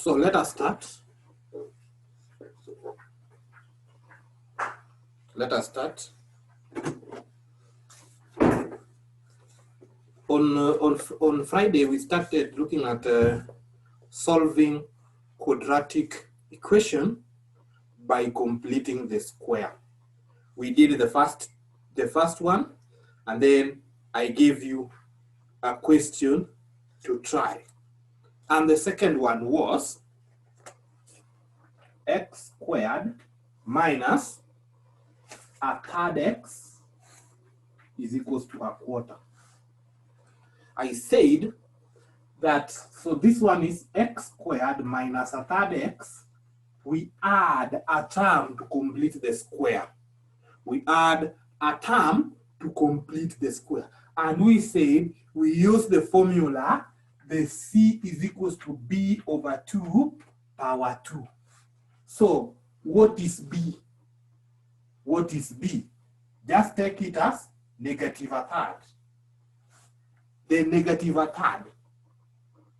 So let us start. Let us start. On Friday, we started looking at solving quadratic equation by completing the square. We did the first one, and then I gave you a question to try. And the second one was x squared minus a third x is equals to a quarter. I said that, so this one is x squared minus a third x. We add a term to complete the square. We add a term to complete the square. And we said we use the formula, the c is equals to b over 2 power 2. So what is b? What is b? Just take it as negative a third. The negative a third.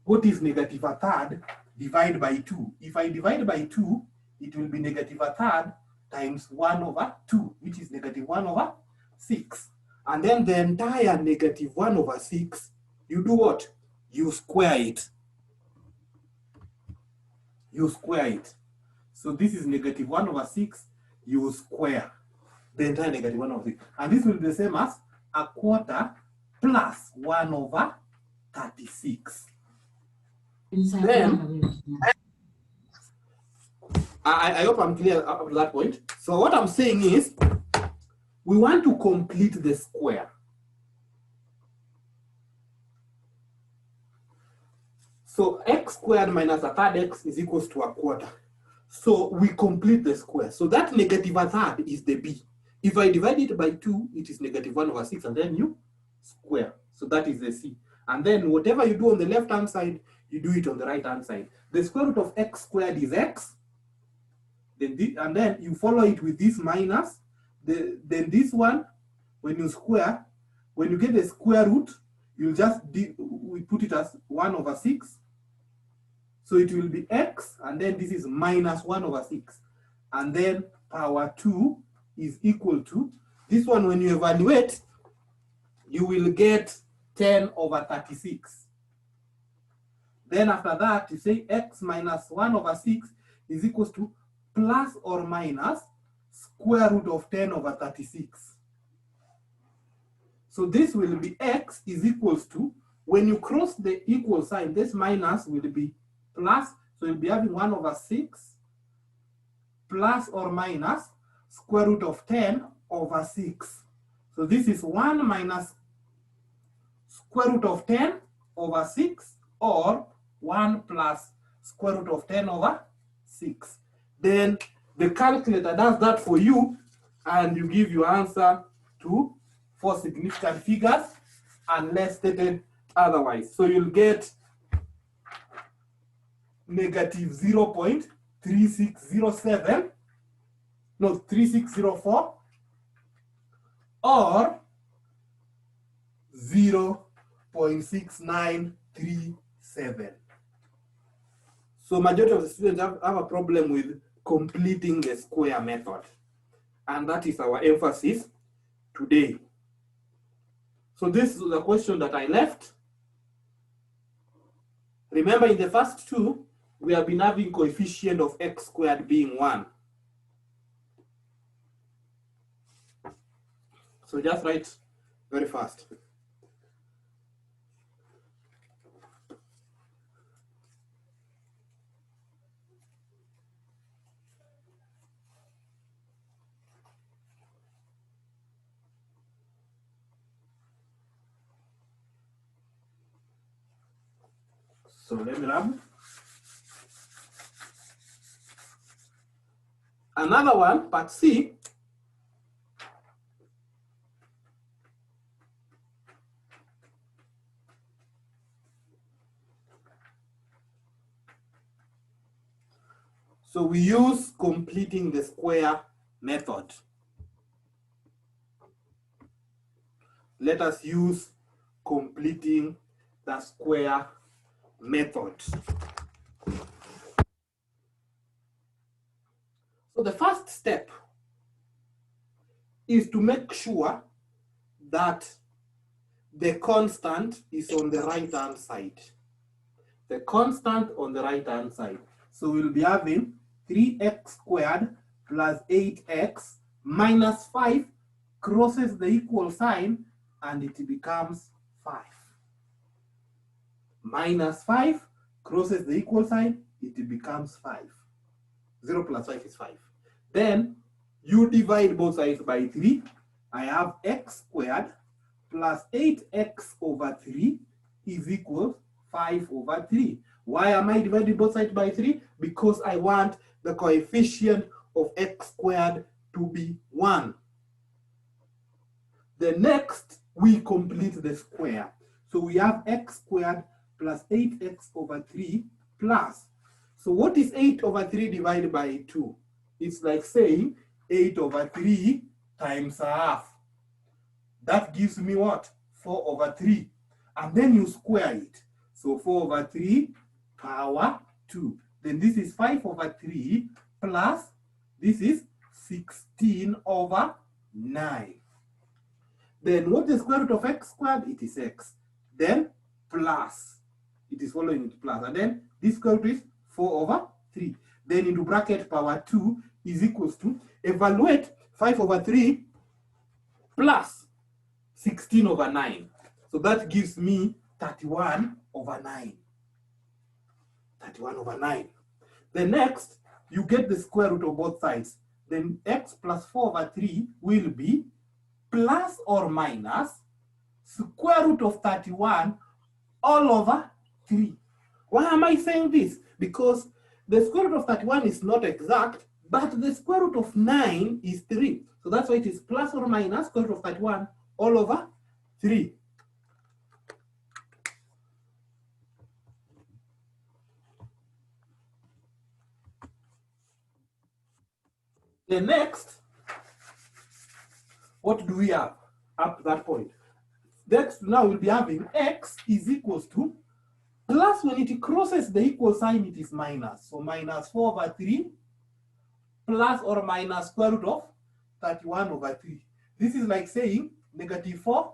What is negative a third? Divide by 2. If I divide by 2, it will be negative a third times 1 over 2, which is negative 1 over 6. And then the entire negative 1 over 6, you do what? You square it. You square it. So this is negative 1 over 6, you square the entire negative 1 over 6. And this will be the same as a quarter plus 1 over 36. Then, I hope I'm clear up to that point. So what I'm saying is, we want to complete the square. So x squared minus a third x is equals to a quarter. So we complete the square. So that negative a third is the b. If I divide it by 2, it is negative 1 over 6, and then you square. So that is the c. And then whatever you do on the left-hand side, you do it on the right-hand side. The square root of x squared is x. And then you follow it with this minus. Then this one, when you square, when you get the square root, you just we put it as 1 over 6. So it will be x, and then this is minus 1 over 6. And then power 2 is equal to, this one when you evaluate, you will get 10 over 36. Then after that, you say x minus 1 over 6 is equals to plus or minus square root of 10 over 36. So this will be x is equals to, when you cross the equal sign, this minus will be plus, so you'll be having 1 over 6 plus or minus square root of 10 over 6. So this is 1 minus square root of 10 over 6, or 1 plus square root of 10 over 6. Then the calculator does that for you, and you give your answer to 4 significant figures unless stated otherwise. So you'll get negative 0.3607, no, 3604, or 0.6937. So majority of the students have a problem with completing the square method. And that is our emphasis today. So this is the question that I left. Remember, in the first two, we have been having coefficient of x squared being 1. So just write very fast. So let me rub. Another one, part C. So we use completing the square method. Let us use completing the square method. So the first step is to make sure that the constant is on the right hand side. The constant on the right hand side. So we'll be having 3x squared plus 8x minus 5 crosses the equal sign and it becomes 5. Minus 5 crosses the equal sign, it becomes 5. 0 plus 5 is 5. Then you divide both sides by 3. I have x squared plus 8x over 3 is equal 5 over 3. Why am I dividing both sides by 3? Because I want the coefficient of x squared to be 1. The next, we complete the square. So we have x squared plus 8x over 3 plus. So what is 8 over 3 divided by 2? It's like saying 8 over 3 times a half. That gives me what? 4 over 3. And then you square it. So 4 over 3 power 2. Then this is 5 over 3 plus this is 16 over 9. Then what is the square root of x squared? It is x. Then plus. It is following it plus. And then this square root is 4 over 3. Then into bracket power 2 is equals to, evaluate 5 over 3 plus 16 over 9. So that gives me 31 over 9. 31 over 9. The next, you get the square root of both sides. Then x plus 4 over 3 will be plus or minus square root of 31 all over 3. Why am I saying this? Because the square root of 31 is not exact, but the square root of 9 is 3. So that's why it is plus or minus square root of 31 all over 3. The next, what do we have up to that point? Next, now we'll be having x is equals to, plus when it crosses the equal sign, it is minus. So minus 4 over 3 plus or minus square root of 31 over 3. This is like saying negative 4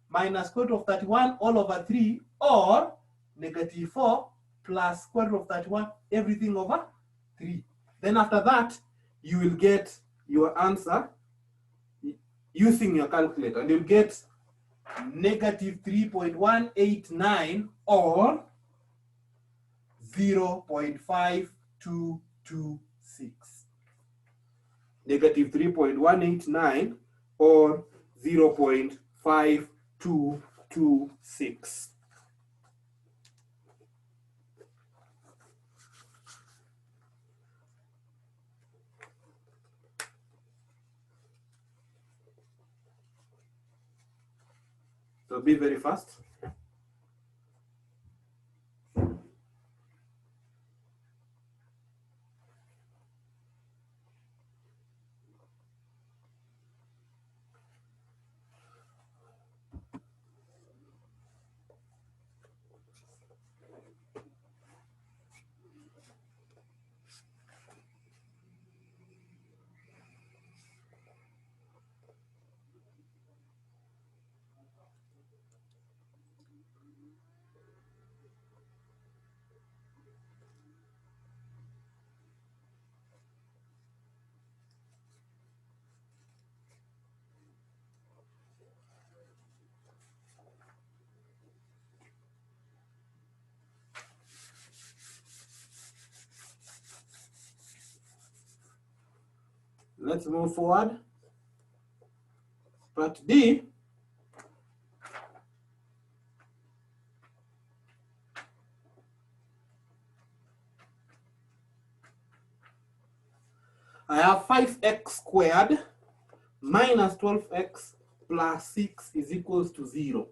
minus square root of 31 all over 3, or negative 4 plus square root of 31 everything over 3. Then after that, you will get your answer using your calculator, and you'll get negative 3.189 or 0.5226. Negative 3.189 or 0.5226. So be very fast. Let's move forward. Part D. I have 5x squared minus 12x plus 6 is equals to 0.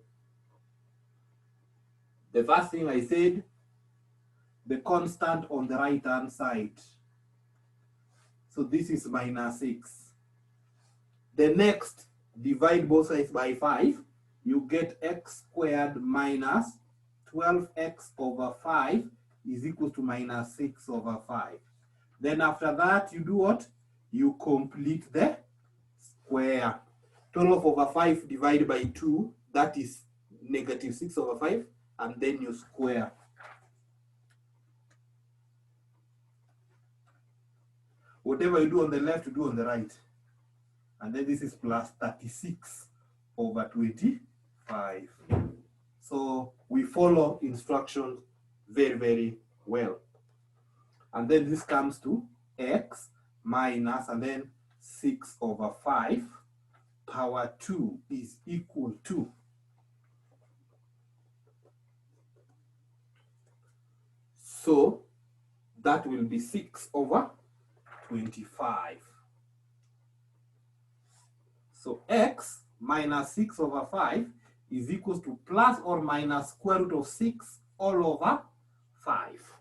The first thing I said, the constant on the right hand side. So this is minus 6. The next, divide both sides by 5. You get x squared minus 12x over 5 is equal to minus 6 over 5. Then after that, you do what? you complete the square. 12 over 5 divided by 2, that is negative 6 over 5, and then you square. Whatever you do on the left, you do on the right. And then this is plus 36 over 25. So we follow instructions very, very well. And then this comes to x minus, and then 6 over 5 power 2 is equal to, so that will be 6 over 25. So x minus 6 over 5 is equal to plus or minus square root of 6 all over 5.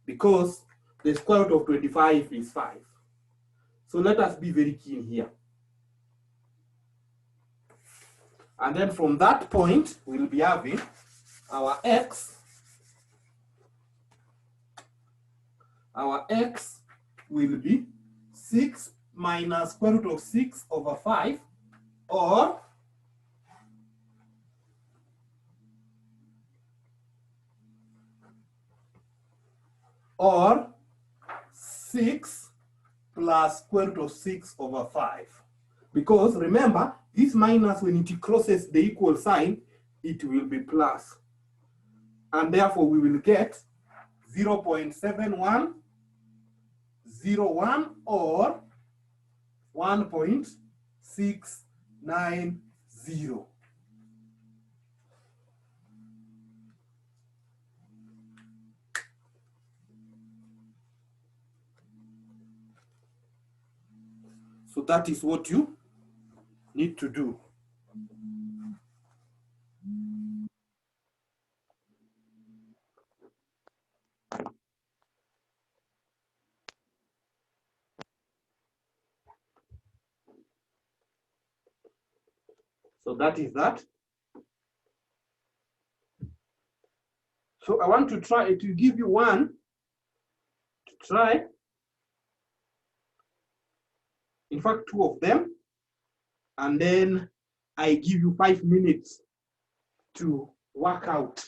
Because the square root of 25 is 5. So let us be very keen here. And then from that point, we'll be having our x. Our x will be 6 minus square root of 6 over 5, or 6 plus square root of 6 over 5. Because remember, this minus, when it crosses the equal sign, it will be plus. And therefore, we will get 0.7101 or 1.690. So that is what you need to do. So that is that. So I want to try to give you one to try. In fact, 2 of them. And then I give you 5 minutes to work out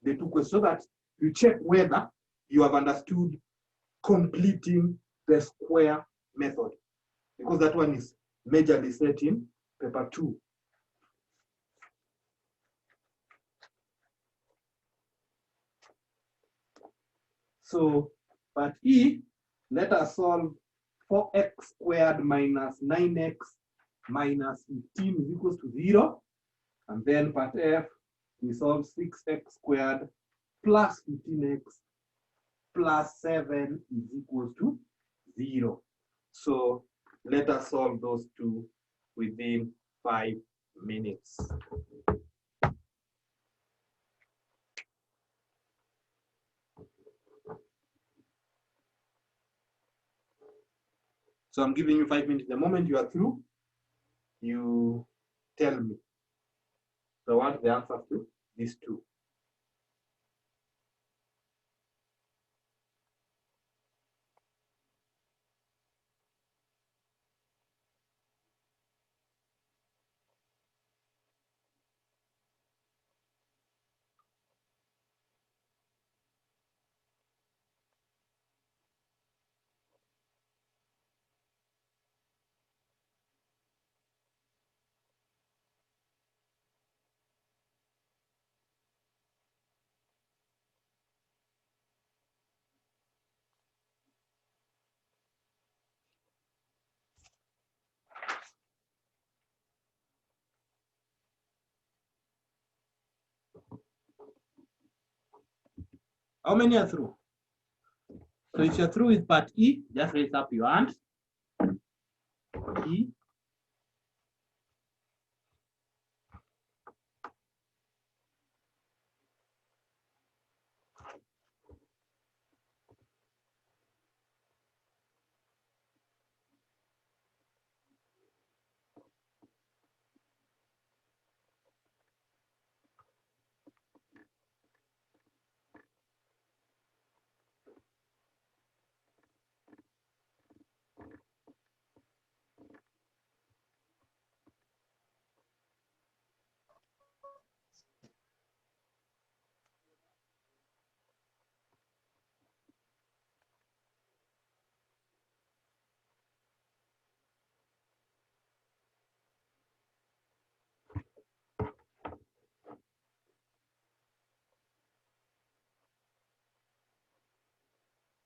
the 2 questions so that you check whether you have understood completing the square method. Because that one is majorly set in paper 2. So, part E, let us solve 4x squared minus 9x minus 15 is equals to 0. And then part F, we solve 6x squared plus 15x plus 7 is equals to 0. So let us solve those 2 within 5 minutes. So I'm giving you 5 minutes. The moment you are through, you tell me. So I want the answer to these 2. How many are through? So if you're through with part E, just raise up your hand. E.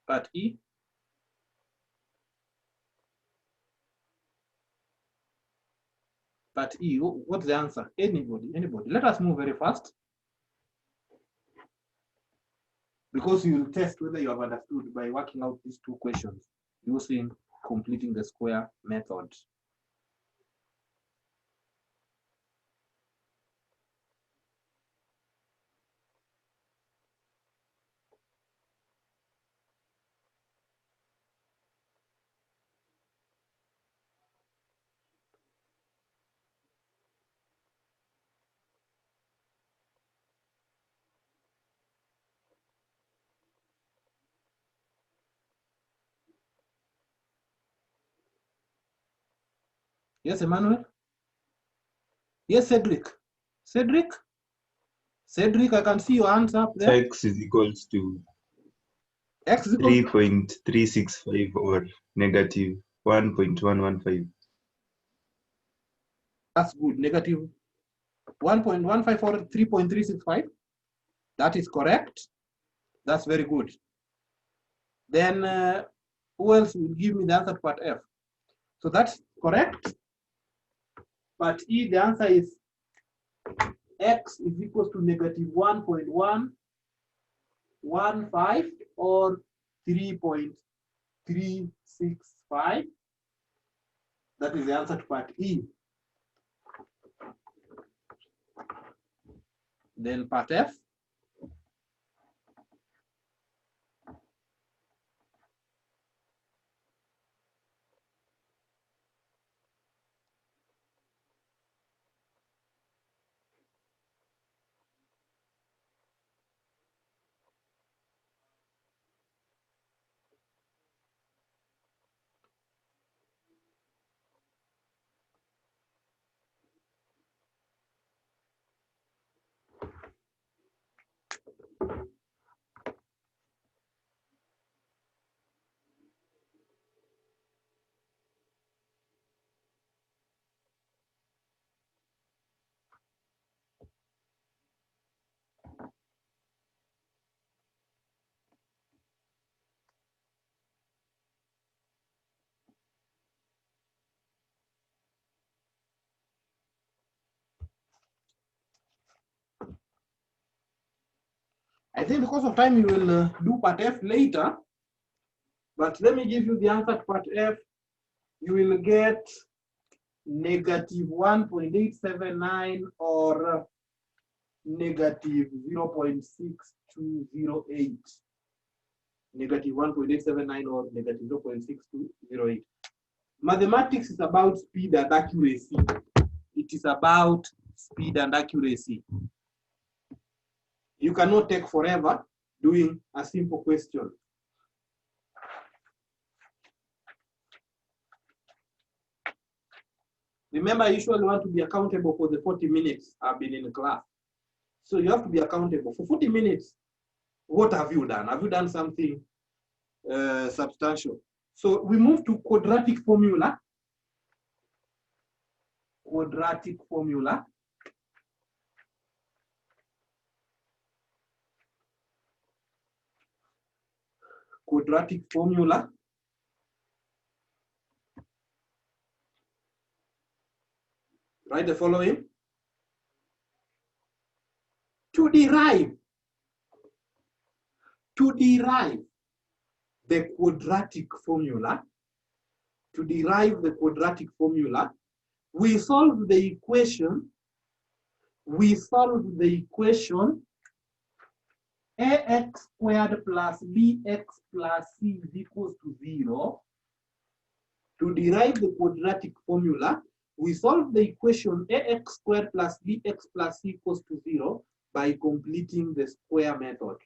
Part E. Part E, what's the answer? Anybody? Let us move very fast, because you will test whether you have understood by working out these two questions using completing the square method. Yes, Emmanuel? Yes, Cedric? Cedric, I can see your hands up there. X is equals to X is equal to 3.365 or negative 1.115. That's good. Negative 1.154 or 3.365. That is correct. That's very good. Then who else will give me the answer to part F? So that's correct. Part E, the answer is X is equal to negative 1.115 or 3.365. That is the answer to part E. Then part F. I think because of time, you will do part F later. But let me give you the answer to part F. You will get negative 1.879 or negative 0.6208. Negative 1.879 or negative 0.6208. Mathematics is about speed and accuracy. It is about speed and accuracy. You cannot take forever doing a simple question. Remember, I usually want to be accountable for the 40 minutes I've been in class. So you have to be accountable. For 40 minutes, what have you done? Have you done something substantial? So we move to quadratic formula. Quadratic formula. Quadratic formula. Write the following. To derive the quadratic formula, we solve the equation ax squared plus bx plus c is equals to 0. To derive the quadratic formula, we solve the equation ax squared plus bx plus c equals to 0 by completing the square method.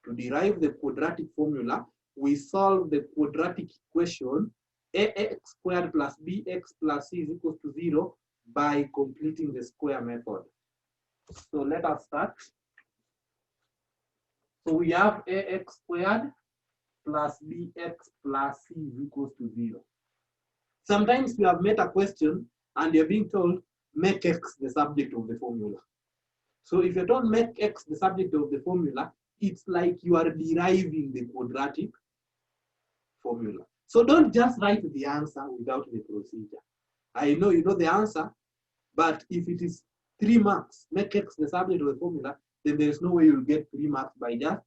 To derive the quadratic formula, we solve the quadratic equation ax squared plus bx plus c is equals to 0 by completing the square method. So let us start. So we have ax squared plus bx plus c is equals to 0. Sometimes you have met a question and you're being told, make x the subject of the formula. So if you're told make x the subject of the formula, it's like you are deriving the quadratic formula. So don't just write the answer without the procedure. I know you know the answer, but if it is 3 marks, make X the subject of the formula, then there is no way you'll get 3 marks by just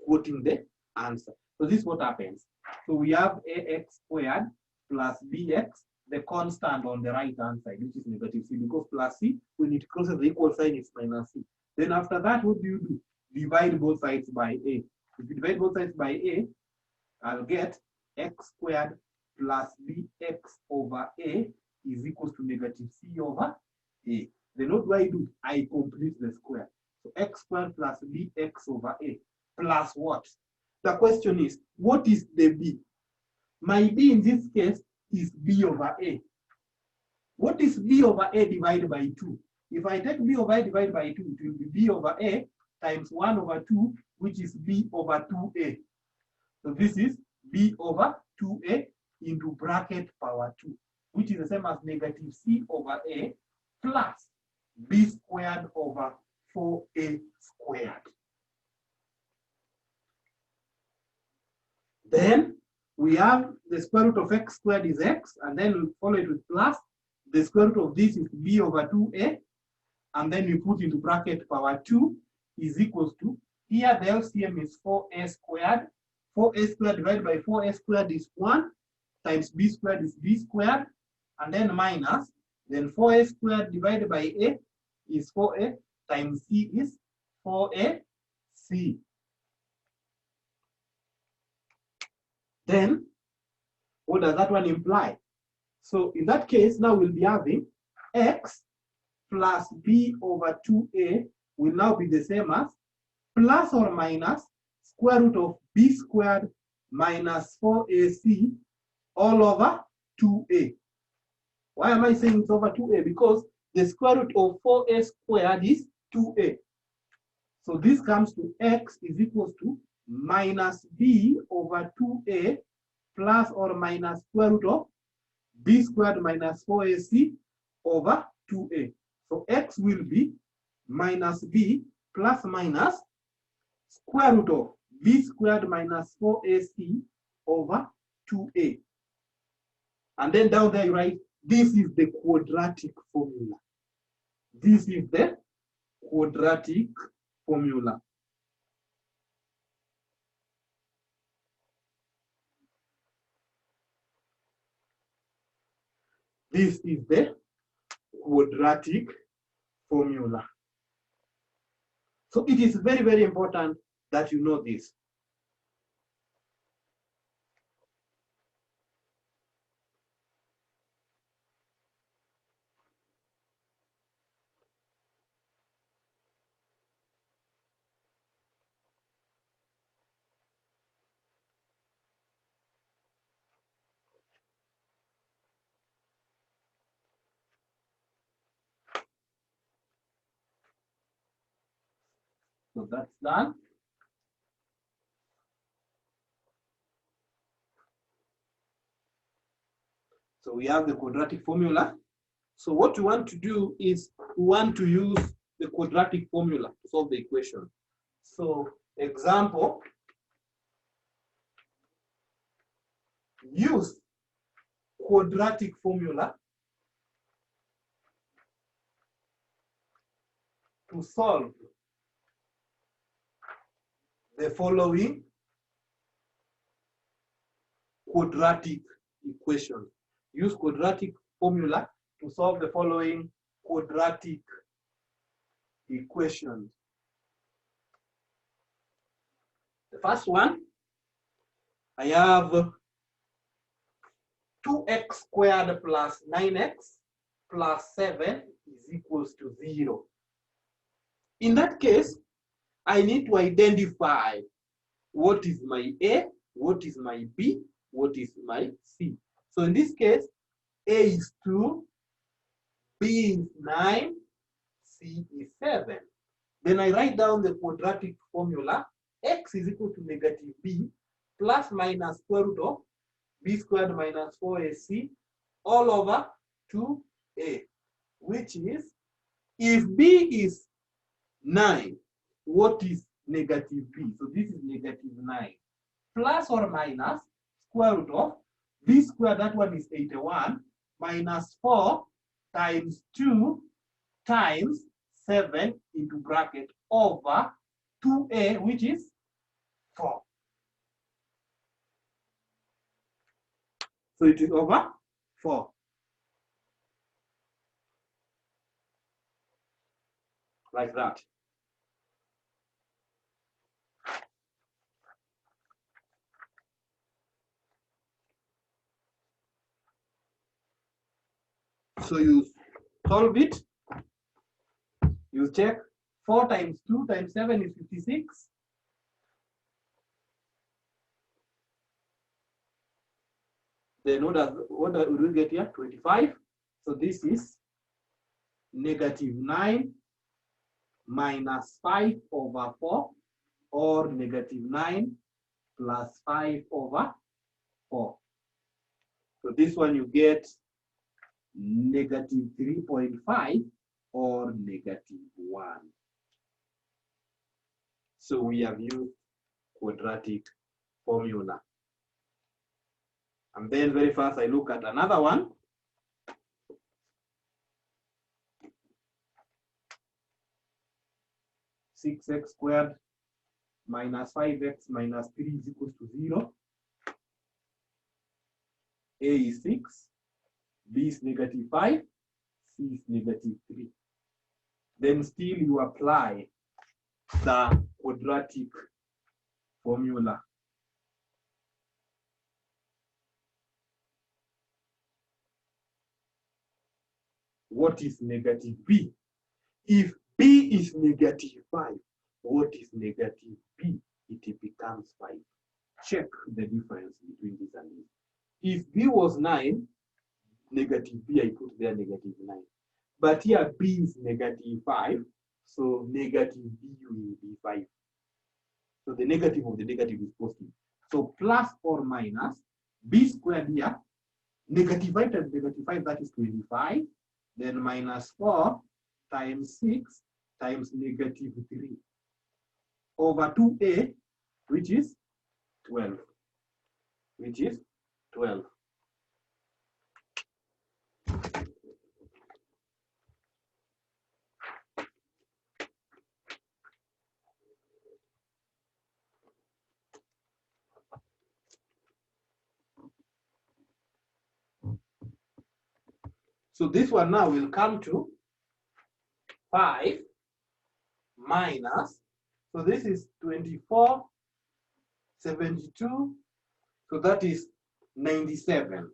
quoting the answer. So this is what happens. So we have ax squared plus bx, the constant on the right hand side, which is negative c, because plus c, when it crosses the equal sign, it's minus c. Then after that, what do? Divide both sides by a. If you divide both sides by a, I'll get x squared plus bx over a is equals to negative c over a. Then what do? I complete the square. So x squared plus bx over a plus what? The question is, what is the b? My b in this case is b over a. What is b over a divided by 2? If I take b over a divided by 2, it will be b over a times 1 over 2, which is b over 2a. So this is b over 2a into bracket power 2, which is the same as negative c over a plus b squared over 4a squared. Then we have the square root of x squared is x, and then we follow it with plus. The square root of this is b over 2a, and then we put into bracket power 2 is equals to, here the LCM is 4a squared. 4a squared divided by 4a squared is 1, times b squared is b squared, and then minus, then 4a squared divided by a is 4a, times c is 4ac. Then, what does that one imply? So in that case, now we'll be having x plus b over 2a will now be the same as plus or minus square root of b squared minus 4ac all over 2a. Why am I saying it's over 2a? Because the square root of 4a squared is 2a. So this comes to x is equals to minus b over 2a plus or minus square root of b squared minus 4ac over 2a. So x will be minus b plus minus square root of b squared minus 4ac over 2a. And then down there you write, this is the quadratic formula. This is the quadratic formula. This is the quadratic formula. So it is very, very important that you know this. So that's done. So we have the quadratic formula. So what we want to do is we want to use the quadratic formula to solve the equation. So example, use quadratic formula to solve the following quadratic equation. Use quadratic formula to solve the following quadratic equations. The first one, I have 2x squared plus 9x plus 7 is equals to 0. In that case, I need to identify what is my A, what is my B, what is my C. So in this case, A is 2, B is 9, C is 7. Then I write down the quadratic formula. X is equal to negative B plus minus square root of B squared minus 4AC all over 2A, which is, if B is 9, what is negative b. So this is negative 9 plus or minus square root of b squared, that one is 81, minus 4 times 2 times 7 into bracket over 2a, which is 4. So it is over 4. Like that. So you solve it. You check 4 times 2 times 7 is 56. Then what do we get here? 25. So this is negative 9 minus 5 over 4, or negative 9 plus 5 over 4. So this one you get negative 3.5 or negative 1. So we have used quadratic formula. And then very fast I look at another one. Six x squared minus 5x minus 3 is equals to 0. A is 6, B is negative 5, C is negative 3. Then still you apply the quadratic formula. What is negative b? If b is negative 5, what is negative b? It becomes 5. Check the difference between this and this. If b was 9, negative b, I put there negative 9. But here b is negative 5, so negative b will be 5. So the negative of the negative is positive. So plus or minus b squared here, negative 5 times negative 5, that is 25. Then minus 4 times 6 times negative 3 over 2a, which is 12. Which is 12. So this one now will come to 5 minus, so this is 24, 72, so that is 97.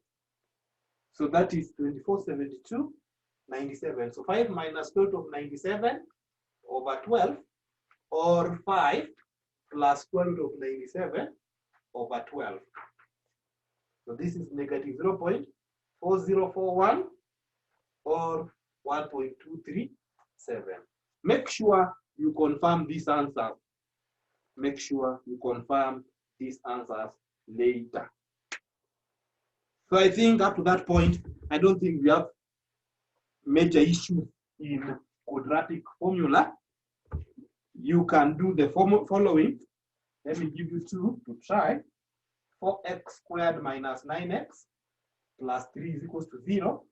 So that is 24, 72, 97. So 5 minus square root of 97 over 12, or 5 plus square root of 97 over 12. So this is negative 0.4041 or 1.237. Make sure you confirm these answers. Make sure you confirm these answers later. So I think up to that point, I don't think we have major issues in quadratic formula. You can do the following. Let me give you two to try. 4x squared minus 9x plus 3 is equals to 0.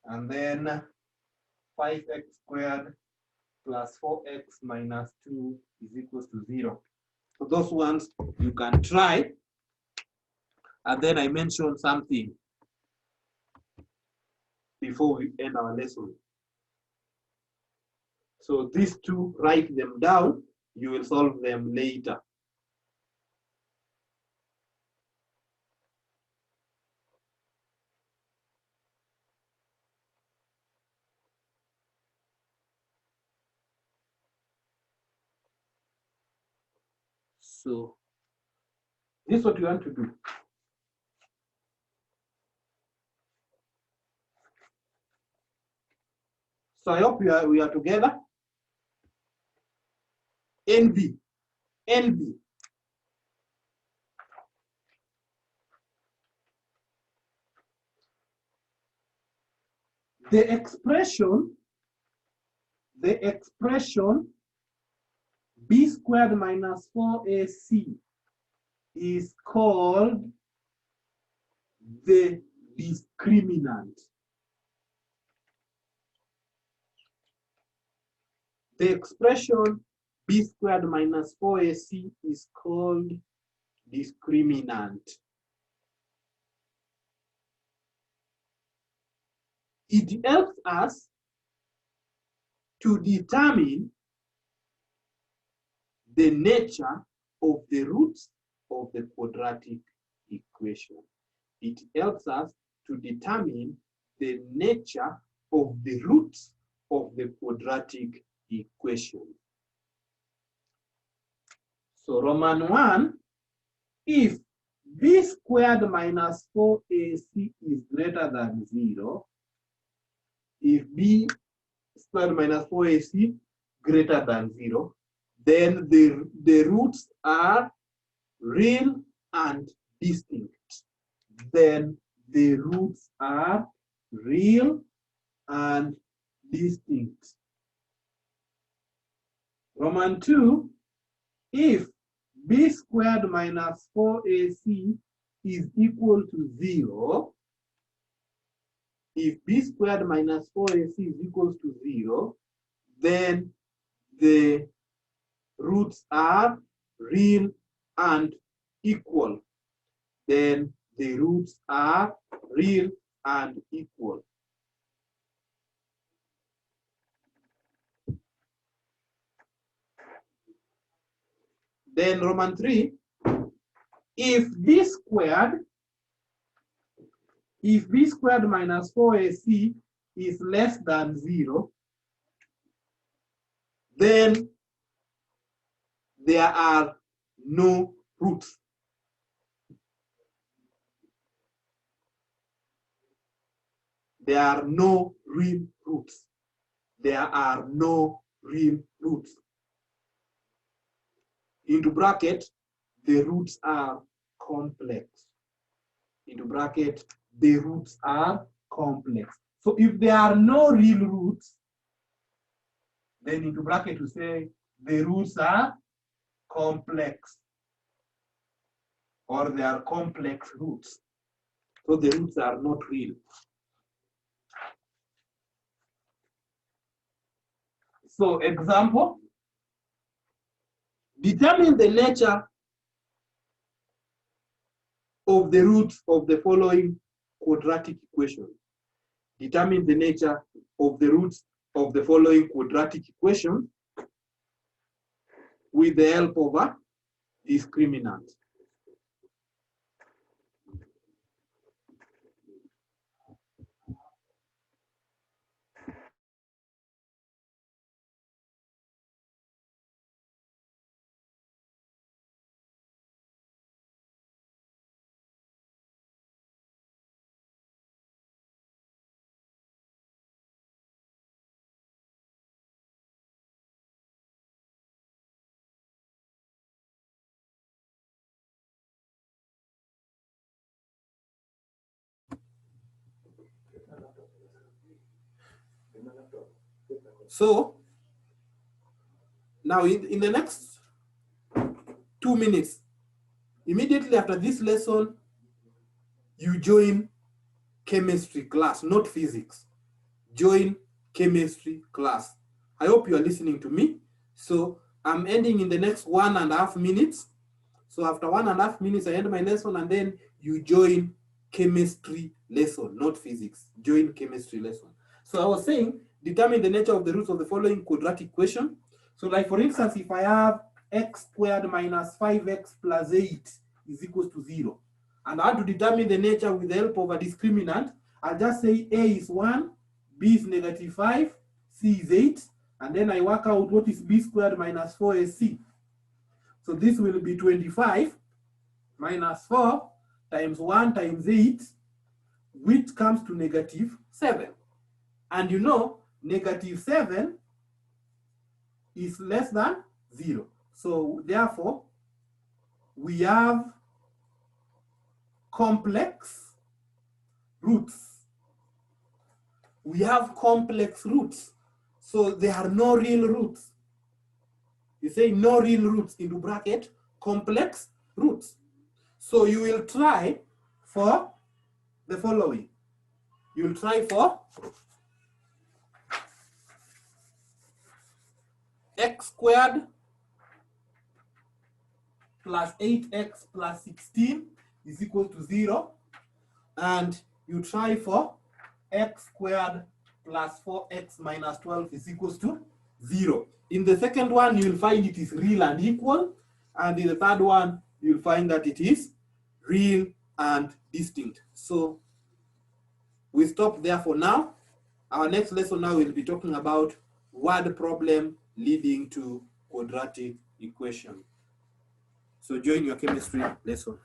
And then 5x squared plus 4x minus 2 is equals to 0. So those ones you can try. And then I mentioned something before we end our lesson. So these two, write them down. You will solve them later. So this is what you want to do. So I hope we are together. NB. The expression b squared minus 4ac is called the discriminant. The expression b squared minus 4ac is called discriminant. It helps us to determine the nature of the roots of the quadratic equation. It helps us to determine the nature of the roots of the quadratic equation. So Roman 1, if b squared minus 4ac is greater than 0, if b squared minus 4ac greater than 0, then the roots are real and distinct. Then the roots are real and distinct. Roman 2, if b squared minus 4ac is equal to 0, if b squared minus 4ac is equal to 0, then the roots are real and equal. Then the roots are real and equal. Then Roman 3, if b squared minus 4ac is less than 0, then there are no roots. There are no real roots. There are no real roots. Into bracket, the roots are complex. Into bracket, the roots are complex. So if there are no real roots, then into bracket we say the roots are complex, or they are complex roots. So the roots are not real. So example, determine the nature of the roots of the following quadratic equation. Determine the nature of the roots of the following quadratic equation with the help of a discriminant. So now in the next 2 minutes, immediately after this lesson, you join chemistry class, not physics. Join chemistry class. I hope you are listening to me. So I'm ending in the next 1.5 minutes. So after 1.5 minutes, I end my lesson, and then you join chemistry lesson, not physics. Join chemistry lesson. So I was saying, determine the nature of the roots of the following quadratic equation. So like for instance, if I have x squared minus 5x plus 8 is equals to 0, and I want to determine the nature with the help of a discriminant, I'll just say a is 1, b is -5, c is 8, and then I work out what is b squared minus 4ac. So this will be 25 minus 4 times 1 times 8, which comes to -7. And you know, -7 is less than 0. So therefore, we have complex roots. We have complex roots. So there are no real roots. It's saying no real roots into bracket, complex roots. So you will try for the following. You will try for x squared plus 8x plus 16 is equal to 0. And you try for x squared plus 4x minus 12 is equals to 0. In the second one, you will find it is real and equal. And in the third one, you will find that it is real and distinct. So we stop there for now. Our next lesson now will be talking about word problem leading to quadratic equation. So join your chemistry lesson.